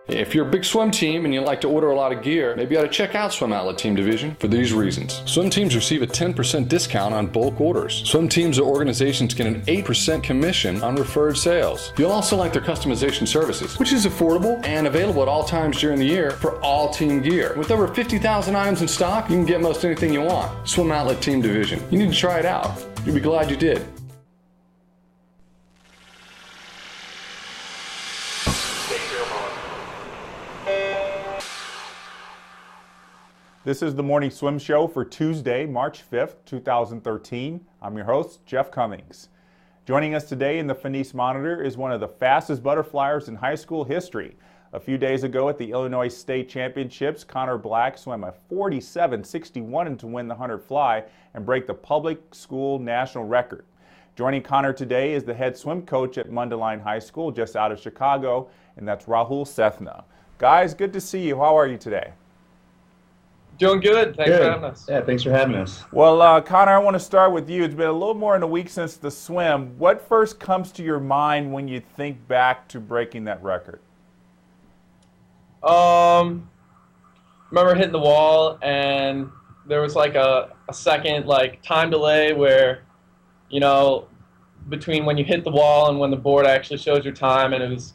If you're a big swim team and you like to order a lot of gear, maybe you ought to check out Swim Outlet Team Division for these reasons. Swim teams receive a 10% discount on bulk orders. Swim teams or organizations get an 8% commission on referred sales. You'll also like their customization services, which is affordable and available at all times during the year for all team gear. With over 50,000 items in stock, you can get most anything you want. Swim Outlet Team Division. You need to try it out. You'll be glad you did. This is the Morning Swim Show for Tuesday, March 5th, 2013. I'm your host, Jeff Cummings. Joining us today in the Finis Monitor is one of the fastest butterflyers in high school history. A few days ago at the Illinois State Championships, Connor Black swam a 47.61 to win the 100 fly and break the public school national record. Joining Connor today is the head swim coach at Mundelein High School just out of Chicago, and that's Rahul Sethna. Guys, good to see you. How are you today? Doing good. Thanks for having us. Yeah, thanks for having us. Well, Connor, I want to start with you. It's been a little more than a week since the swim. What first comes to your mind when you think back to breaking that record? Remember hitting the wall, and there was like a second time delay where, you know, between when you hit the wall and when the board actually shows your time, and it was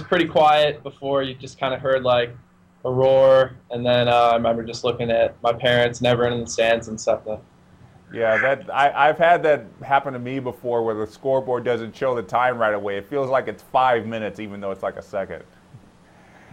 pretty quiet before you just kind of heard a roar, and then I remember just looking at my parents and everyone in the stands and stuff. Yeah, I've had that happen to me before, where the scoreboard doesn't show the time right away. It feels like it's 5 minutes, even though it's like a second.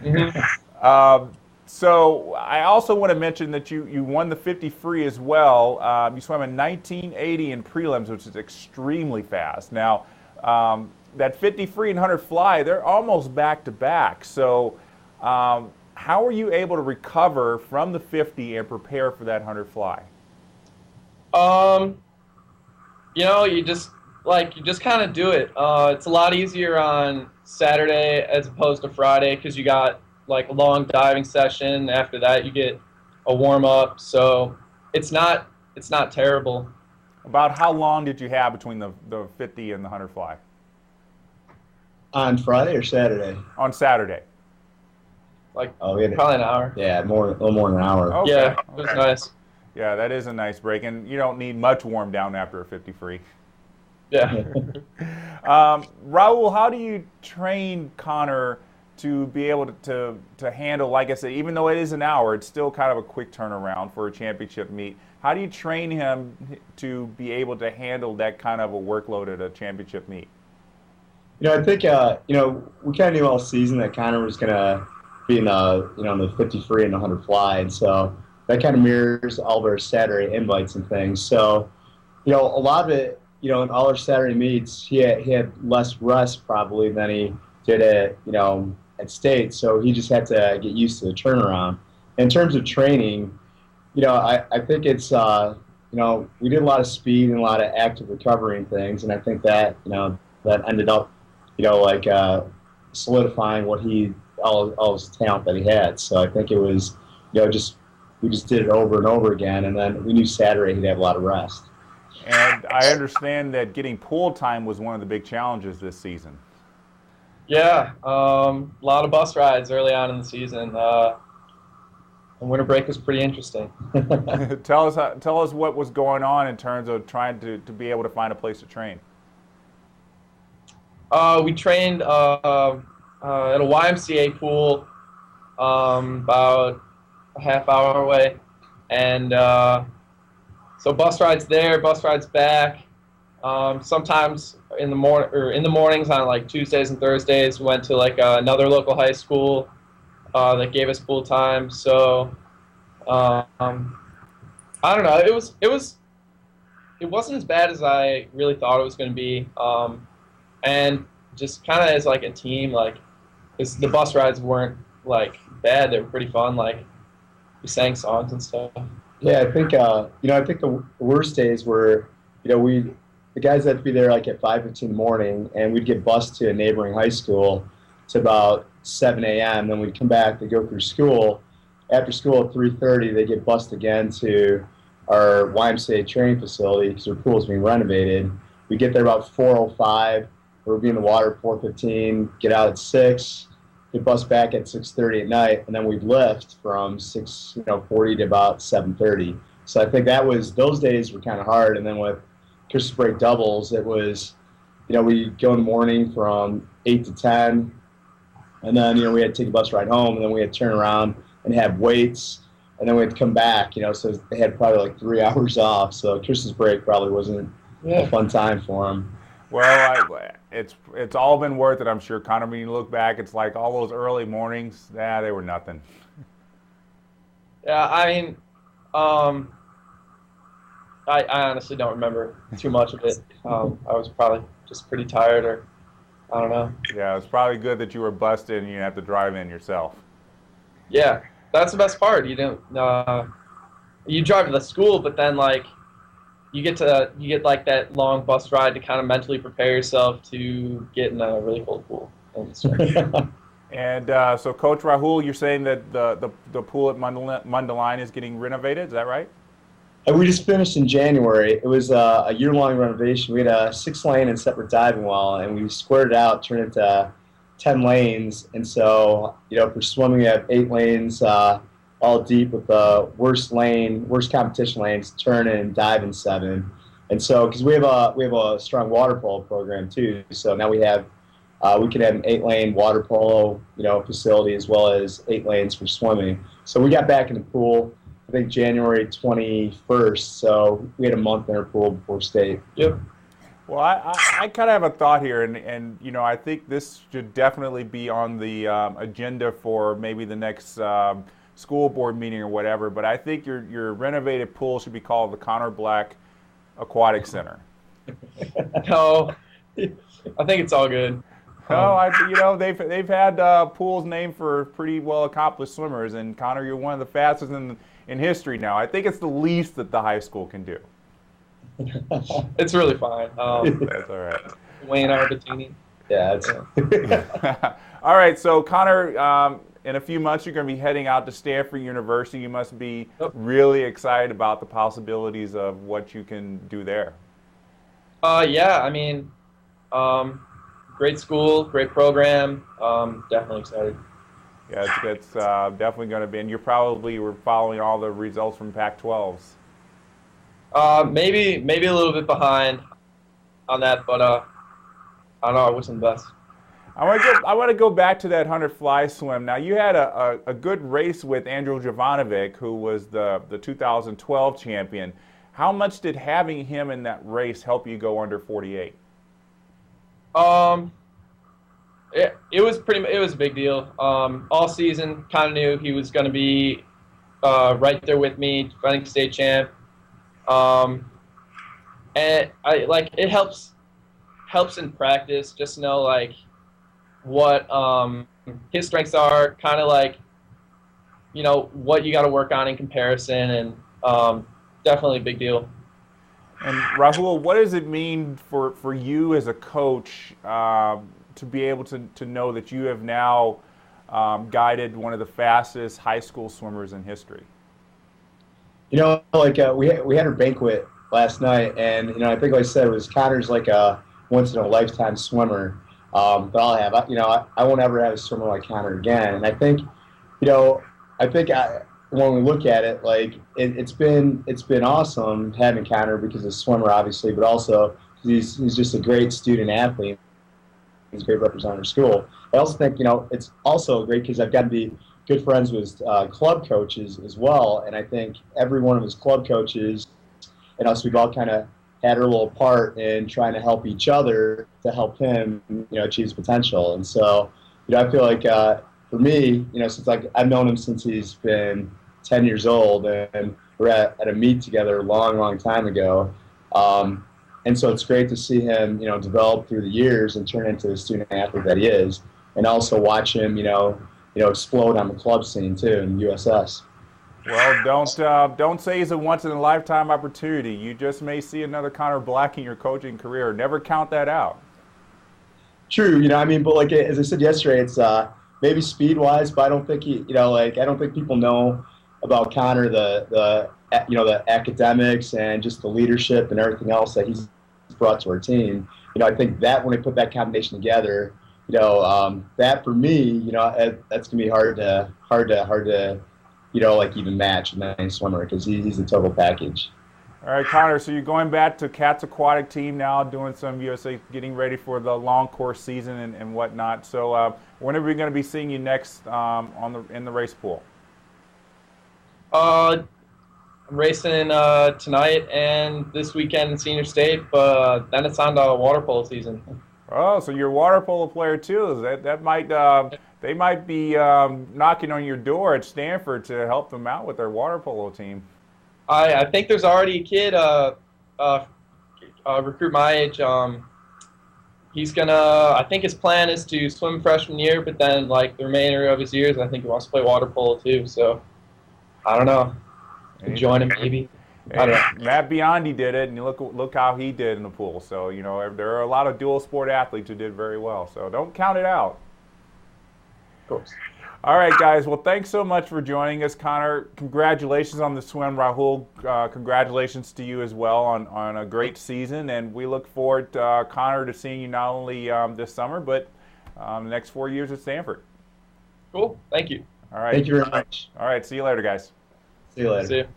Mm-hmm. So I also want to mention that you won the 50 free as well. You swam a 1980 in prelims, which is extremely fast. Now, that 50 free and 100 fly, they're almost back to back. So how are you able to recover from the 50 and prepare for that 100 fly? You know, you just kind of do it. It's a lot easier on Saturday as opposed to Friday because you got a long diving session. After that, you get a warm up. So it's not terrible. About how long did you have between the 50 and the 100 fly? On Friday or Saturday? On Saturday. Probably an hour. Yeah, a little more than an hour. Okay. Yeah, it was nice. Yeah, that is a nice break, and you don't need much warm down after a 50 free. Yeah. Rahul, how do you train Connor to be able to handle, like I said, even though it is an hour, it's still kind of a quick turnaround for a championship meet. How do you train him to be able to handle that kind of a workload at a championship meet? You know, I think, we kind of knew all season that Connor was going to be in the 50 free and the 100 fly, and so that kind of mirrors all of our Saturday invites and things. So, a lot of it, in all our Saturday meets, he had less rest probably than he did at State, so he just had to get used to the turnaround. In terms of training, I think it's, we did a lot of speed and a lot of active recovery and things, and I think that, that ended up, solidifying what all his talent that he had. So I think it was, we just did it over and over again, and then we knew Saturday he'd have a lot of rest. And I understand that getting pool time was one of the big challenges this season. Yeah, a lot of bus rides early on in the season. And winter break was pretty interesting. Tell us what was going on in terms of trying to be able to find a place to train. We trained at a YMCA pool about a half hour away, and so bus rides there, bus rides back. Sometimes in the mornings on Tuesdays and Thursdays, we went to another local high school that gave us pool time. So I don't know. It wasn't as bad as I really thought it was going to be. And just kind of as a team, the bus rides weren't bad. They were pretty fun. We sang songs and stuff. Yeah, I think I think the worst days were, the guys had to be there at 5:15 in the morning, and we'd get bused to a neighboring high school to about 7 a.m. Then we'd come back to go through school. After school at 3:30, they get bused again to our YMCA training facility because their pool was being renovated. We get there about 4:05. We'll be in the water at 4:15. Get out at 6. get bus back at 6:30 at night, and then we'd lift from 6:40 to about 7:30. So I think those days were kind of hard. And then with Christmas break doubles, it was, we go in the morning from 8 to 10, and then, we had to take a bus ride home, and then we had to turn around and have weights, and then we had to come back, so they had probably like 3 hours off. So Christmas break probably wasn't a fun time for them. Well, it's all been worth it, I'm sure, Connor. When you look back, it's like all those early mornings, they were nothing. Yeah, I mean, I honestly don't remember too much of it. I was probably just pretty tired, or I don't know. Yeah, it's probably good that you were busted and you didn't have to drive in yourself. Yeah, that's the best part. You drive to the school, but then like you get like that long bus ride to kind of mentally prepare yourself to get in a really cold pool. And so, Coach Rahul, you're saying that the pool at Mundelein is getting renovated. Is that right? And we just finished in January. It was a year-long renovation. We had a 6-lane and separate diving wall, and we squared it out, turned it to 10 lanes. And so, for swimming, we have 8 lanes, all deep, with the worst competition lanes, turn and dive in 7. And so, because we have a strong water polo program too, so now we can have an 8-lane water polo facility, as well as 8 lanes for swimming. So we got back in the pool, I think, January 21st, so we had a month in our pool before state. Yep. Well, I kind of have a thought here, and I think this should definitely be on the agenda for maybe the next school board meeting or whatever, but I think your renovated pool should be called the Connor Black Aquatic Center. No, I think it's all good. No, they've had pools named for pretty well accomplished swimmers, and Connor, you're one of the fastest in history now. I think it's the least that the high school can do. It's really fine. That's all right. Wayne Arbatini. Yeah. All right, so Connor, in a few months you're going to be heading out to Stanford University. You must be really excited about the possibilities of what you can do there. Yeah, I mean, great school, great program. Definitely excited. Yeah, it's definitely going to be. And you probably were following all the results from Pac-12s. Maybe a little bit behind on that, but I don't know. I wish them the best. I want to go back to that 100 fly swim. Now, you had a good race with Andrew Jovanovich, who was the 2012 champion. How much did having him in that race help you go under 48? It was a big deal. All season, kind of knew he was going to be right there with me, defending state champ. And it helps in practice just to know like what his strengths are, kind of like what you got to work on in comparison, and definitely a big deal. And Rahul, what does it mean for you as a coach to be able to know that you have now guided one of the fastest high school swimmers in history? We had our banquet last night, and I think, like I said, it was Connor's like a once in a lifetime swimmer. But I'll have, I won't ever have a swimmer like Connor again. And I think, when we look at it, like it's been awesome having Connor because he's a swimmer, obviously, but also he's just a great student athlete. He's a great representative of school. I also think, it's also great because I've got to be good friends with club coaches as well. And I think every one of his club coaches and us, we've all kind of had our little part in trying to help each other to help him, achieve his potential. And so, I feel like for me, since I've known him since he's been 10 years old, and we're at a meet together a long, long time ago. And so it's great to see him, develop through the years and turn into the student athlete that he is, and also watch him, explode on the club scene too in USS. Well, don't say he's a once-in-a-lifetime opportunity. You just may see another Connor Black in your coaching career. Never count that out. True, but like as I said yesterday, it's maybe speed-wise, but I don't think I don't think people know about Connor the academics and just the leadership and everything else that he's brought to our team. I think that when we put that combination together, that for me, that's gonna be hard to like even match a main swimmer because he's a total package. All right, Connor, so you're going back to Cat's aquatic team now, doing some USA, getting ready for the long course season and whatnot. So when are we going to be seeing you next in the race pool? I'm racing tonight and this weekend in senior state, but then it's on to water polo season. Oh, so you're a water polo player too. That might they might be knocking on your door at Stanford to help them out with their water polo team. I think there's already a kid, recruit my age. He's gonna. I think his plan is to swim freshman year, but then like the remainder of his years, I think he wants to play water polo too. So I don't know. Join him maybe. I don't know. Matt Biondi did it, and you look how he did in the pool. So there are a lot of dual sport athletes who did very well. So don't count it out. Of course. All right, guys. Well, thanks so much for joining us, Connor. Congratulations on the swim, Rahul. Congratulations to you as well on a great season, and we look forward, Connor, to seeing you not only this summer but the next 4 years at Stanford. Cool. Thank you. All right. Thank you very much. All right. See you later, guys. See you later. See you.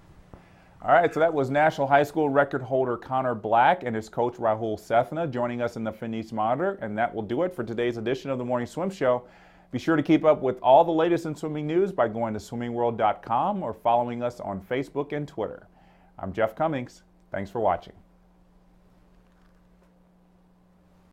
All right, so that was National High School record holder Connor Black and his coach Rahul Sethna joining us in the Finis Monitor, and that will do it for today's edition of the Morning Swim Show. Be sure to keep up with all the latest in swimming news by going to swimmingworld.com or following us on Facebook and Twitter. I'm Jeff Cummings. Thanks for watching.